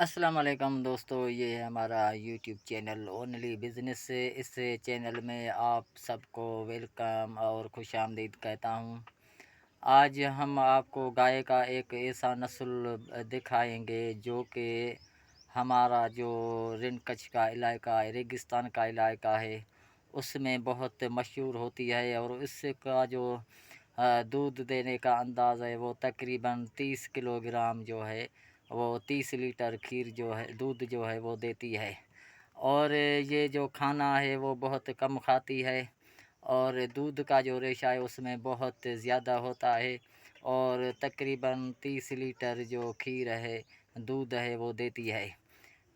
अस्सलाम वालेकुम दोस्तों, ये है हमारा यूट्यूब चैनल ओनली बिज़नेस से। इस चैनल में आप सबको वेलकम और खुशामदीद कहता हूँ। आज हम आपको गाय का एक ऐसा नस्ल दिखाएंगे जो कि हमारा जो रिंड कच्छ का इलाका है, रेगिस्तान का इलाका है, उसमें बहुत मशहूर होती है। और इसका जो दूध देने का अंदाज़ है वो तकरीबन 30 किलोग्राम जो है वो 30 लीटर खीर जो है दूध जो है वो देती है। और ये जो खाना है वो बहुत कम खाती है और दूध का जो रेशा है उसमें बहुत ज़्यादा होता है और तकरीबन 30 लीटर जो खीर है दूध है वो देती है।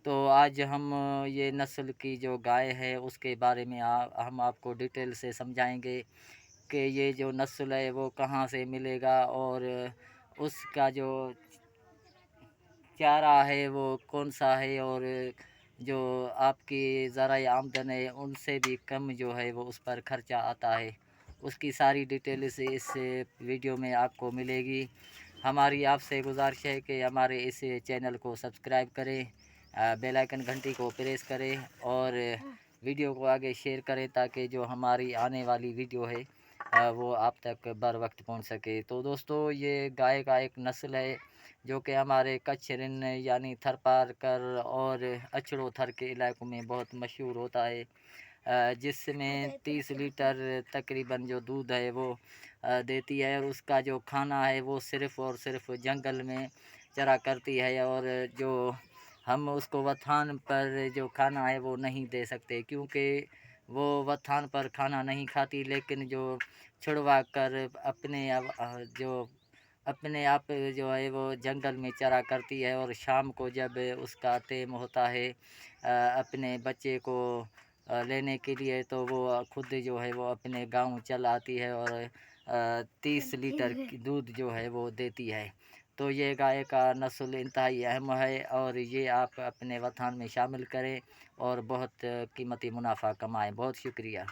तो आज हम ये नस्ल की जो गाय है उसके बारे में हम आपको डिटेल से समझाएंगे कि ये जो नस्ल है वो कहाँ से मिलेगा और उसका जो चारा है वो कौन-सा है और जो आपकी ज़राए आमदन है उनसे भी कम जो है वो उस पर खर्चा आता है। उसकी सारी डिटेल इस वीडियो में आपको मिलेगी। हमारी आपसे गुज़ारिश है कि हमारे इस चैनल को सब्सक्राइब करें, बेल आइकन घंटी को प्रेस करें और वीडियो को आगे शेयर करें ताकि जो हमारी आने वाली वीडियो है वो आप तक बर वक्त पहुंच सके। तो दोस्तों, ये गाय का एक नस्ल है जो कि हमारे कच्छ रिन यानी थरपारकर और अचड़ो थर के इलाकों में बहुत मशहूर होता है, जिसमें 30 लीटर तकरीबन जो दूध है वो देती है। और उसका जो खाना है वो सिर्फ़ और सिर्फ़ जंगल में चरा करती है और जो हम उसको वथान पर जो खाना है वो नहीं दे सकते क्योंकि वो वथान पर खाना नहीं खाती, लेकिन जो छुड़वा कर जो अपने आप जो है वो जंगल में चरा करती है। और शाम को जब उसका टाइम होता है अपने बच्चे को लेने के लिए, तो वो खुद जो है वो अपने गांव चल आती है और 30 लीटर की दूध जो है वो देती है। तो ये गाय का नस्ल इंतहाई अहम है और ये आप अपने वतन में शामिल करें और बहुत कीमती मुनाफा कमाएं। बहुत शुक्रिया।